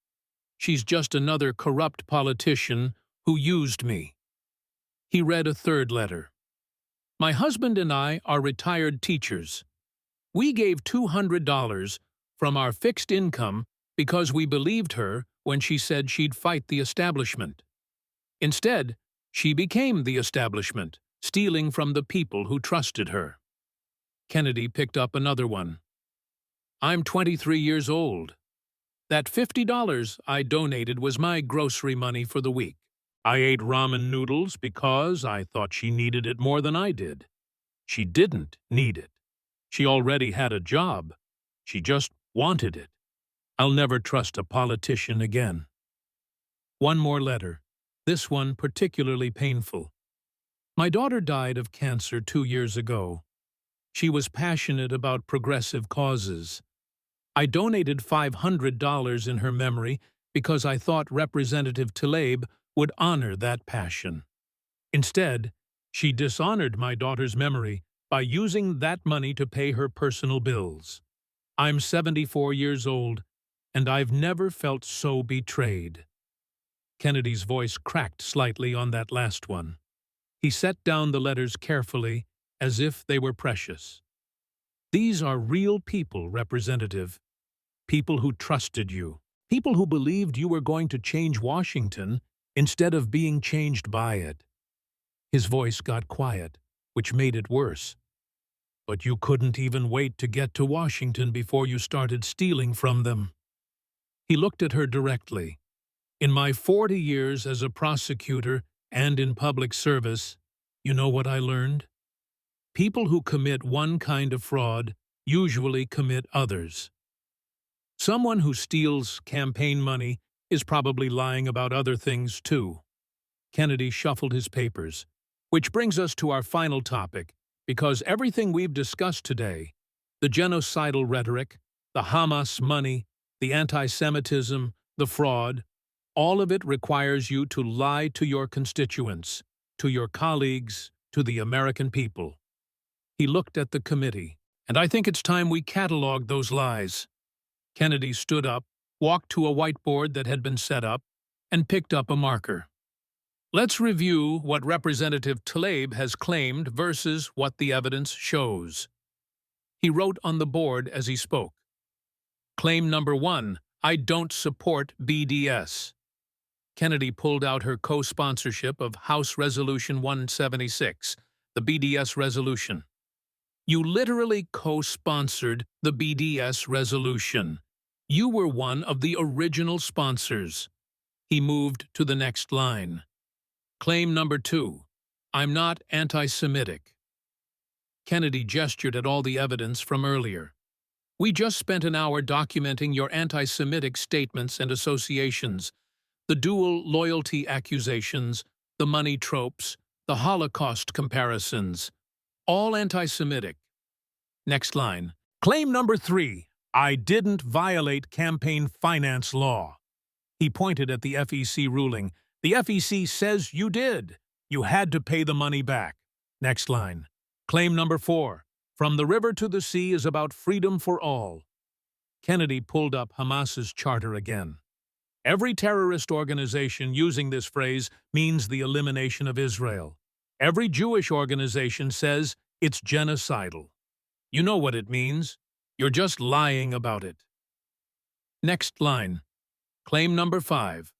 She's just another corrupt politician who used me. He read a third letter. My husband and I are retired teachers. We gave $200 from our fixed income because we believed her when she said she'd fight the establishment. Instead, she became the establishment, stealing from the people who trusted her. Kennedy picked up another one. I'm 23 years old. That $50 I donated was my grocery money for the week. I ate ramen noodles because I thought she needed it more than I did. She didn't need it. She already had a job. She just wanted it. I'll never trust a politician again. One more letter, this one particularly painful. My daughter died of cancer 2 years ago. She was passionate about progressive causes. I donated $500 in her memory because I thought Representative Tlaib would honor that passion. Instead, she dishonored my daughter's memory by using that money to pay her personal bills. I'm 74 years old, and I've never felt so betrayed. Kennedy's voice cracked slightly on that last one. He set down the letters carefully, as if they were precious. These are real people, Representative. People who trusted you. People who believed you were going to change Washington instead of being changed by it. His voice got quiet, which made it worse. But you couldn't even wait to get to Washington before you started stealing from them. He looked at her directly. In my 40 years as a prosecutor and in public service, you know what I learned? People who commit one kind of fraud usually commit others. Someone who steals campaign money is probably lying about other things too. Kennedy shuffled his papers, which brings us to our final topic, because everything we've discussed today, the genocidal rhetoric, the Hamas money, the anti-Semitism, the fraud, All of it requires you to lie to your constituents, to your colleagues, to the American people. He looked at the committee. And I think it's time we catalog those lies. Kennedy stood up, walked to a whiteboard that had been set up, and picked up a marker. Let's review what Representative Tlaib has claimed versus what the evidence shows. He wrote on the board as he spoke. Claim number 1, I don't support BDS. Kennedy pulled out her co-sponsorship of House Resolution 176, the BDS resolution. You literally co-sponsored the BDS resolution. You were one of the original sponsors. He moved to the next line. Claim number 2, I'm not anti-Semitic. Kennedy gestured at all the evidence from earlier. We just spent an hour documenting your anti-Semitic statements and associations, the dual loyalty accusations, the money tropes, the Holocaust comparisons, all anti-Semitic. Next line. Claim number 3, I didn't violate campaign finance law. He pointed at the FEC ruling. The FEC says you did. You had to pay the money back. Next line. Claim number 4, from the river to the sea is about freedom for all. Kennedy pulled up Hamas's charter again. Every terrorist organization using this phrase means the elimination of Israel. Every Jewish organization says it's genocidal. You know what it means. You're just lying about it. Next line. Claim number 5.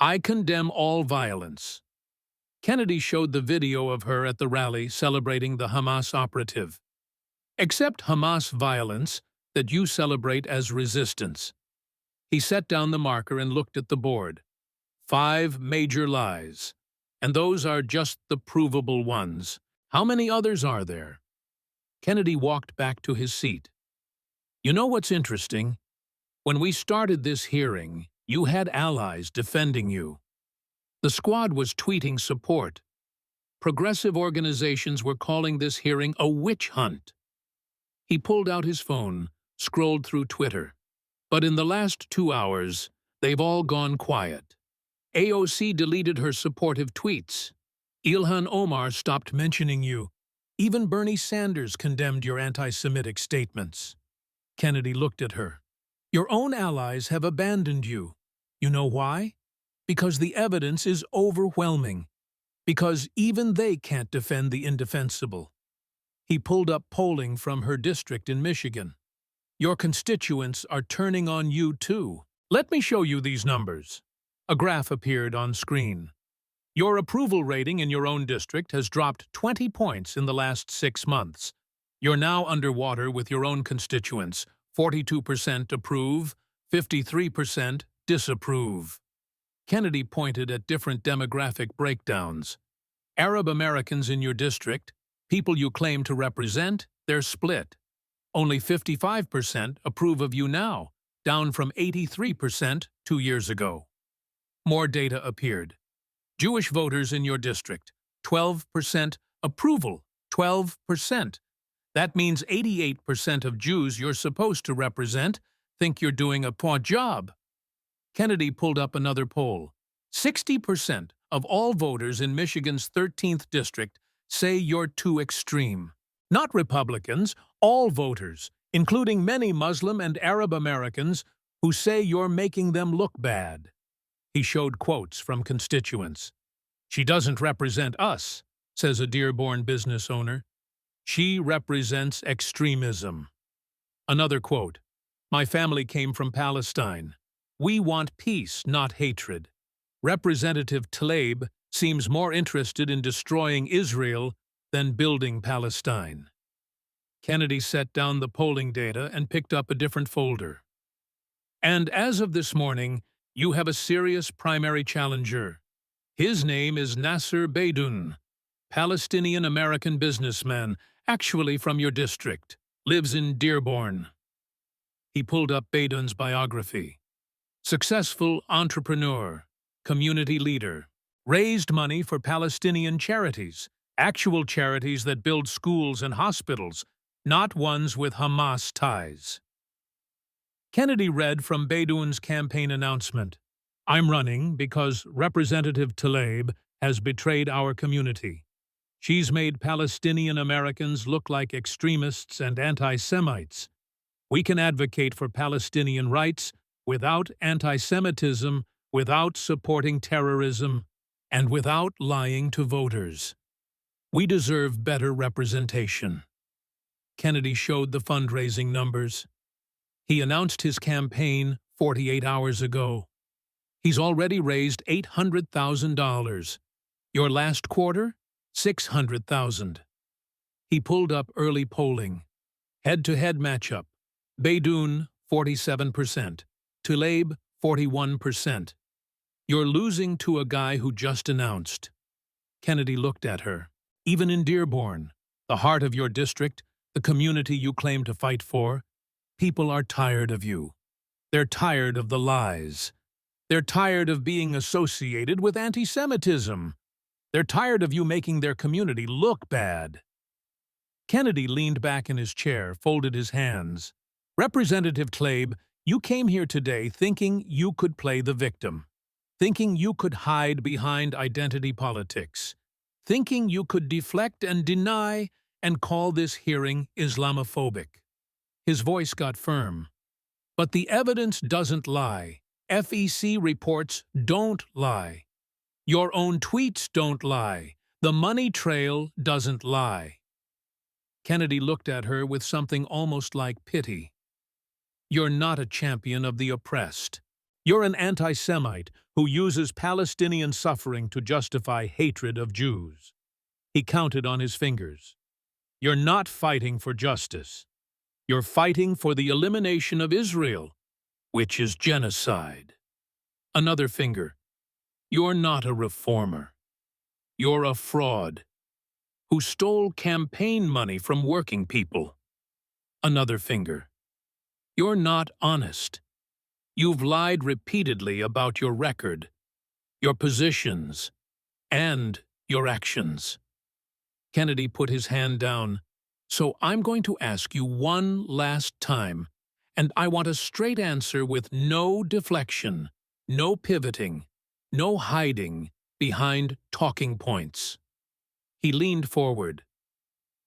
I condemn all violence. Kennedy showed the video of her at the rally celebrating the Hamas operative. Accept Hamas violence that you celebrate as resistance. He set down the marker and looked at the board. 5 major lies. And those are just the provable ones. How many others are there? Kennedy walked back to his seat. You know what's interesting? When we started this hearing, you had allies defending you. The squad was tweeting support. Progressive organizations were calling this hearing a witch hunt. He pulled out his phone, scrolled through Twitter. But in the last 2 hours, they've all gone quiet. AOC deleted her supportive tweets. Ilhan Omar stopped mentioning you. Even Bernie Sanders condemned your anti-Semitic statements. Kennedy looked at her. Your own allies have abandoned you. You know why? Because the evidence is overwhelming. Because even they can't defend the indefensible. He pulled up polling from her district in Michigan. Your constituents are turning on you too. Let me show you these numbers. A graph appeared on screen. Your approval rating in your own district has dropped 20 points in the last 6 months. You're now underwater with your own constituents. 42% approve, 53% disapprove. Kennedy pointed at different demographic breakdowns. Arab Americans in your district, people you claim to represent, they're split. Only 55% approve of you now, down from 83% 2 years ago. More data appeared. Jewish voters in your district, 12% approval, 12%. That means 88% of Jews you're supposed to represent think you're doing a poor job. Kennedy pulled up another poll. 60% of all voters in Michigan's 13th district say you're too extreme. Not Republicans, all voters, including many Muslim and Arab Americans who say you're making them look bad. He showed quotes from constituents. She doesn't represent us, says a Dearborn business owner. She represents extremism. Another quote. My family came from Palestine. We want peace, not hatred. Representative Tlaib seems more interested in destroying Israel than building Palestine. Kennedy set down the polling data and picked up a different folder. And as of this morning, you have a serious primary challenger. His name is Nasser Beydoun, Palestinian-American businessman, actually from your district, lives in Dearborn. He pulled up Beydoun's biography. Successful entrepreneur, community leader, raised money for Palestinian charities, actual charities that build schools and hospitals, not ones with Hamas ties. Kennedy read from Beydoun's campaign announcement. I'm running because Representative Tlaib has betrayed our community. She's made Palestinian Americans look like extremists and anti-Semites. We can advocate for Palestinian rights without anti-Semitism, without supporting terrorism, and without lying to voters. We deserve better representation. Kennedy showed the fundraising numbers. He announced his campaign 48 hours ago. He's already raised $800,000. Your last quarter? $600,000. He pulled up early polling. Head-to-head matchup. Beydoun, 47%. Tlaib, 41%. You're losing to a guy who just announced. Kennedy looked at her. Even in Dearborn, the heart of your district, the community you claim to fight for, people are tired of you. They're tired of the lies. They're tired of being associated with anti-Semitism. They're tired of you making their community look bad. Kennedy leaned back in his chair, folded his hands. Representative Tlaib, you came here today thinking you could play the victim, thinking you could hide behind identity politics, thinking you could deflect and deny and call this hearing Islamophobic. His voice got firm. But the evidence doesn't lie. FEC reports don't lie. Your own tweets don't lie. The money trail doesn't lie. Kennedy looked at her with something almost like pity. You're not a champion of the oppressed. You're an anti-Semite who uses Palestinian suffering to justify hatred of Jews. He counted on his fingers. You're not fighting for justice. You're fighting for the elimination of Israel, which is genocide. Another finger. You're not a reformer. You're a fraud who stole campaign money from working people. Another finger. You're not honest. You've lied repeatedly about your record, your positions, and your actions. Kennedy put his hand down. So I'm going to ask you one last time, and I want a straight answer with no deflection, no pivoting, no hiding behind talking points. He leaned forward.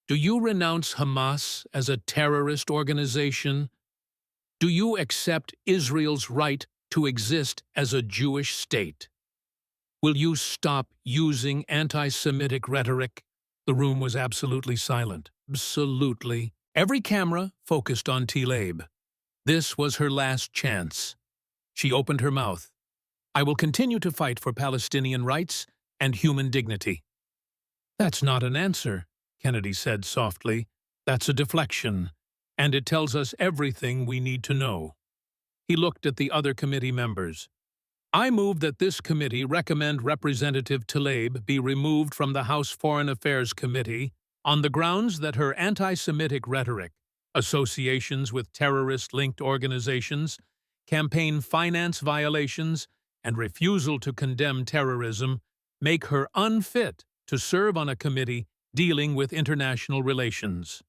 Do you renounce Hamas as a terrorist organization? Do you accept Israel's right to exist as a Jewish state? Will you stop using anti-Semitic rhetoric? The room was absolutely silent. Absolutely. Every camera focused on Tlaib. This was her last chance. She opened her mouth. I will continue to fight for Palestinian rights and human dignity. That's not an answer, Kennedy said softly. That's a deflection, and it tells us everything we need to know. He looked at the other committee members. I move that this committee recommend Representative Tlaib be removed from the House Foreign Affairs Committee on the grounds that her anti-Semitic rhetoric, associations with terrorist-linked organizations, campaign finance violations, and refusal to condemn terrorism make her unfit to serve on a committee dealing with international relations.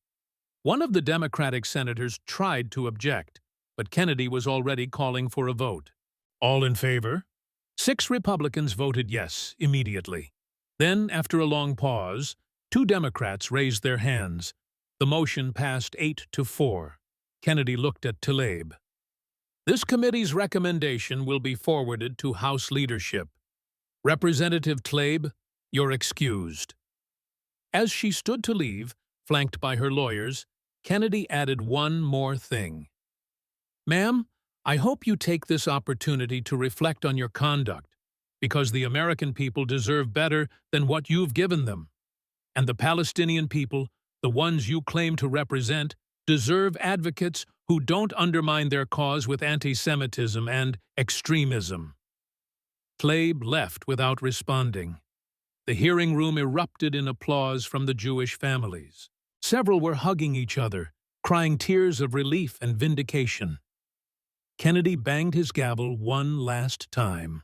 One of the Democratic senators tried to object, but Kennedy was already calling for a vote. All in favor? 6 Republicans voted yes immediately. Then, after a long pause, 2 Democrats raised their hands. The motion passed 8-4. Kennedy looked at Tlaib. This committee's recommendation will be forwarded to House leadership. Representative Tlaib, you're excused. As she stood to leave, flanked by her lawyers, Kennedy added one more thing. Ma'am, I hope you take this opportunity to reflect on your conduct, because the American people deserve better than what you've given them. And the Palestinian people, the ones you claim to represent, deserve advocates who don't undermine their cause with anti-Semitism and extremism. Tlaib left without responding. The hearing room erupted in applause from the Jewish families. Several were hugging each other, crying tears of relief and vindication. Kennedy banged his gavel one last time.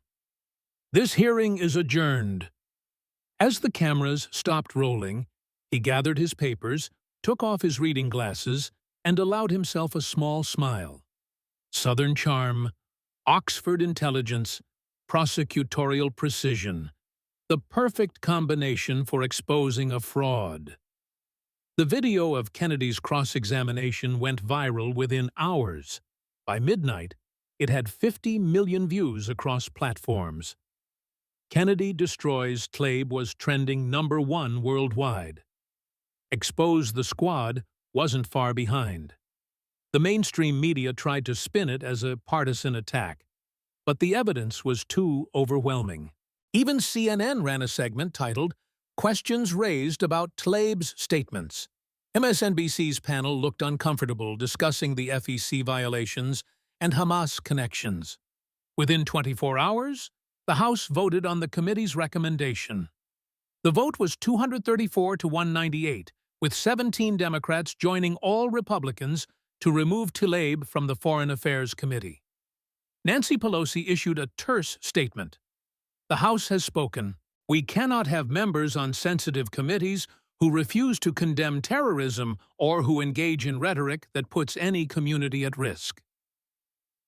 This hearing is adjourned. As the cameras stopped rolling, he gathered his papers, took off his reading glasses, and allowed himself a small smile. Southern charm, Oxford intelligence, prosecutorial precision, the perfect combination for exposing a fraud. The video of Kennedy's cross-examination went viral within hours. By midnight, it had 50 million views across platforms. Kennedy Destroys Tlaib was trending #1 worldwide. Expose the Squad wasn't far behind. The mainstream media tried to spin it as a partisan attack, but the evidence was too overwhelming. Even CNN ran a segment titled, "Questions Raised About Tlaib's Statements." MSNBC's panel looked uncomfortable discussing the FEC violations and Hamas connections. Within 24 hours, the House voted on the committee's recommendation. The vote was 234 to 198, with 17 Democrats joining all Republicans to remove Tlaib from the Foreign Affairs Committee. Nancy Pelosi issued a terse statement. "The House has spoken. We cannot have members on sensitive committees who refuse to condemn terrorism or who engage in rhetoric that puts any community at risk."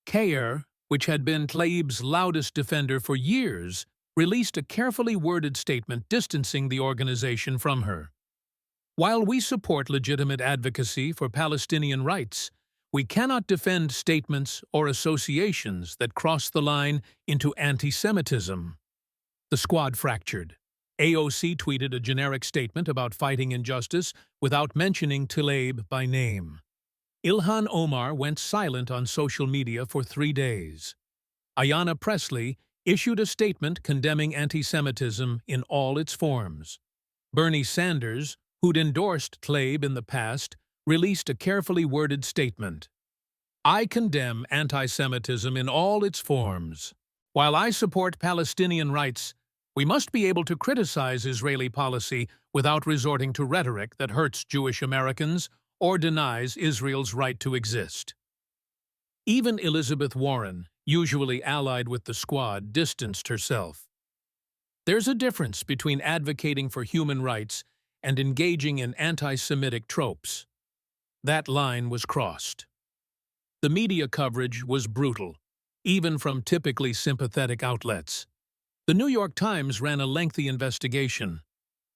CAIR, which had been Tlaib's loudest defender for years, released a carefully worded statement distancing the organization from her. "While we support legitimate advocacy for Palestinian rights, we cannot defend statements or associations that cross the line into antisemitism." The Squad fractured. AOC tweeted a generic statement about fighting injustice without mentioning Tlaib by name. Ilhan Omar went silent on social media for 3 days. Ayanna Pressley issued a statement condemning antisemitism in all its forms. Bernie Sanders, who'd endorsed Tlaib in the past, released a carefully worded statement. "I condemn antisemitism in all its forms. While I support Palestinian rights, we must be able to criticize Israeli policy without resorting to rhetoric that hurts Jewish Americans or denies Israel's right to exist." Even Elizabeth Warren, usually allied with the Squad, distanced herself. There's a difference between advocating for human rights and engaging in anti-Semitic tropes. That line was crossed. The media coverage was brutal, even from typically sympathetic outlets. The New York Times ran a lengthy investigation.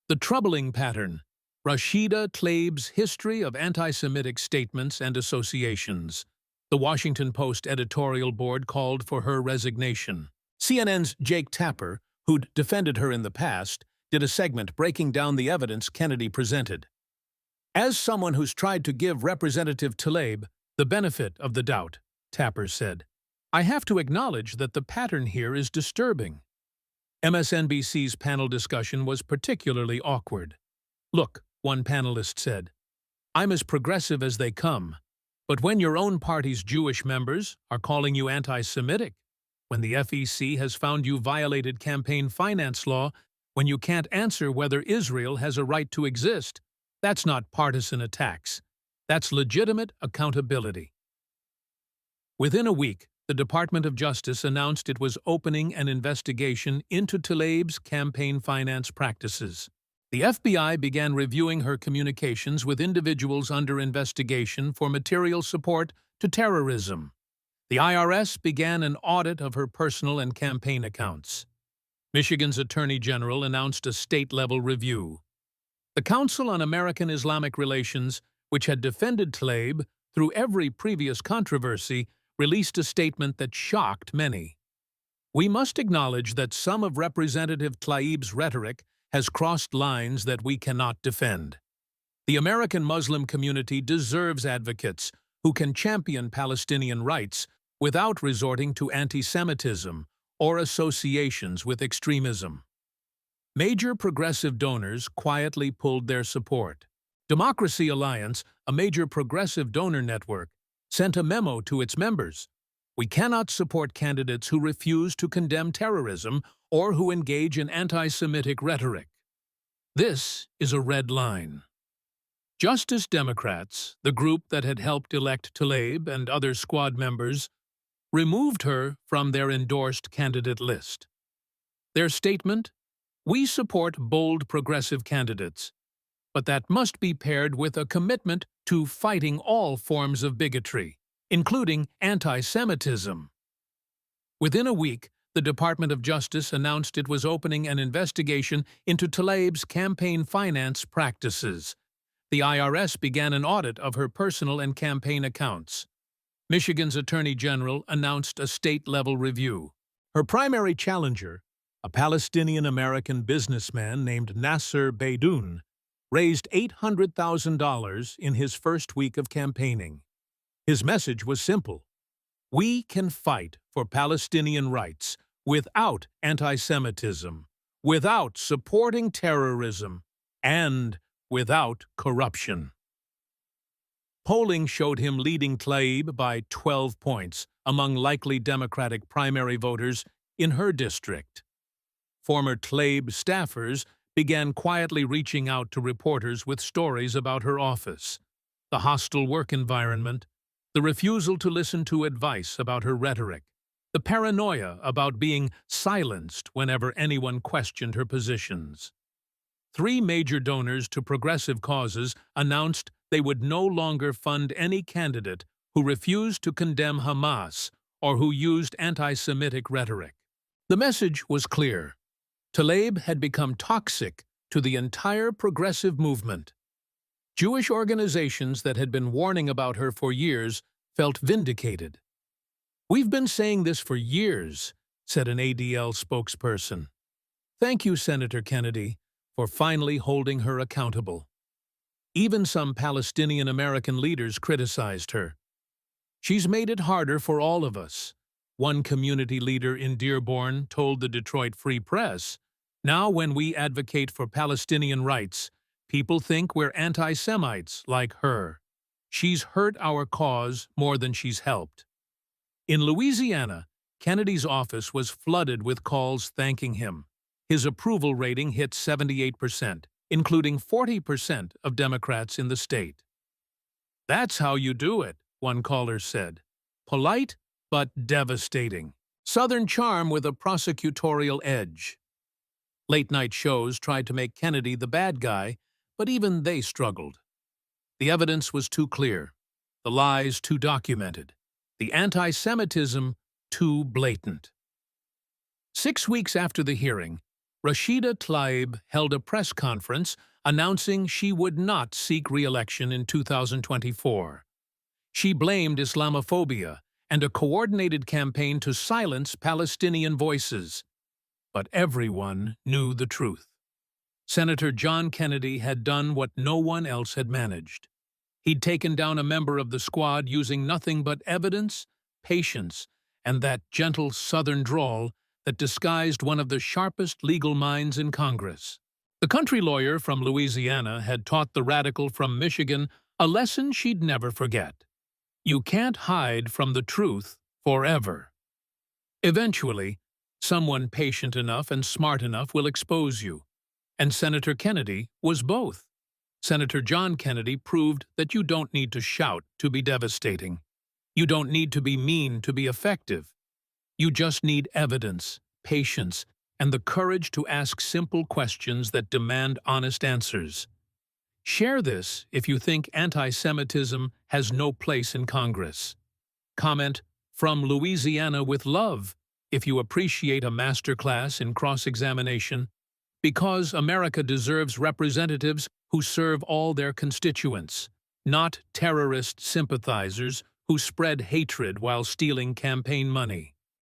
The troubling pattern: Rashida Tlaib's history of anti-Semitic statements and associations. The Washington Post editorial board called for her resignation. CNN's Jake Tapper, who'd defended her in the past, did a segment breaking down the evidence Kennedy presented. "As someone who's tried to give Representative Tlaib the benefit of the doubt," Tapper said, "I have to acknowledge that the pattern here is disturbing." MSNBC's panel discussion was particularly awkward. "Look," one panelist said, "I'm as progressive as they come, but when your own party's Jewish members are calling you anti-Semitic, when the FEC has found you violated campaign finance law, when you can't answer whether Israel has a right to exist, that's not partisan attacks. That's legitimate accountability." Within a week, the Department of Justice announced it was opening an investigation into Tlaib's campaign finance practices. The FBI began reviewing her communications with individuals under investigation for material support to terrorism. The IRS began an audit of her personal and campaign accounts. Michigan's Attorney General announced a state-level review. The Council on American Islamic Relations, which had defended Tlaib through every previous controversy, released a statement that shocked many. "We must acknowledge that some of Representative Tlaib's rhetoric has crossed lines that we cannot defend. The American Muslim community deserves advocates who can champion Palestinian rights without resorting to anti-Semitism or associations with extremism." Major progressive donors quietly pulled their support. Democracy Alliance, a major progressive donor network, sent a memo to its members. "We cannot support candidates who refuse to condemn terrorism or who engage in anti-Semitic rhetoric. This is a red line." Justice Democrats, the group that had helped elect Tlaib and other Squad members, removed her from their endorsed candidate list. Their statement: "We support bold progressive candidates, but that must be paired with a commitment to fighting all forms of bigotry, including anti-Semitism." Within a week, The Department of Justice announced it was opening an investigation into Tlaib's campaign finance practices. The IRS began an audit of her personal and campaign accounts. Michigan's Attorney General announced a state-level review. Her primary challenger, a Palestinian-American businessman named Nasser Beydoun, raised $800,000 in his first week of campaigning. His message was simple: we can fight for Palestinian rights without anti-Semitism, without supporting terrorism, and without corruption. Polling showed him leading Tlaib by 12 points among likely Democratic primary voters in her district. Former Tlaib staffers began quietly reaching out to reporters with stories about her office, the hostile work environment, the refusal to listen to advice about her rhetoric, the paranoia about being silenced whenever anyone questioned her positions. 3 major donors to progressive causes announced they would no longer fund any candidate who refused to condemn Hamas or who used anti-Semitic rhetoric. The message was clear. Tlaib had become toxic to the entire progressive movement. Jewish organizations that had been warning about her for years felt vindicated. "We've been saying this for years," said an ADL spokesperson. "Thank you, Senator Kennedy, for finally holding her accountable." Even some Palestinian-American leaders criticized her. "She's made it harder for all of us," one community leader in Dearborn told the Detroit Free Press. "Now when we advocate for Palestinian rights, people think we're anti-Semites like her. She's hurt our cause more than she's helped." In Louisiana, Kennedy's office was flooded with calls thanking him. His approval rating hit 78%, including 40% of Democrats in the state. "That's how you do it," one caller said. "Polite, but devastating. Southern charm with a prosecutorial edge." Late-night shows tried to make Kennedy the bad guy, but even they struggled. The evidence was too clear, the lies too documented, the anti-Semitism too blatant. 6 weeks after the hearing, Rashida Tlaib held a press conference announcing she would not seek re-election in 2024. She blamed Islamophobia and a coordinated campaign to silence Palestinian voices. But everyone knew the truth. Senator John Kennedy had done what no one else had managed. He'd taken down a member of the squad using nothing but evidence, patience, and that gentle Southern drawl that disguised one of the sharpest legal minds in Congress. The country lawyer from Louisiana had taught the radical from Michigan a lesson she'd never forget. You can't hide from the truth forever. Eventually, someone patient enough and smart enough will expose you. And Senator Kennedy was both. Senator John Kennedy proved that you don't need to shout to be devastating. You don't need to be mean to be effective. You just need evidence, patience, and the courage to ask simple questions that demand honest answers. Share this if you think anti-Semitism has no place in Congress. Comment, "From Louisiana with love," if you appreciate a masterclass in cross-examination, because America deserves representatives who serve all their constituents, not terrorist sympathizers who spread hatred while stealing campaign money.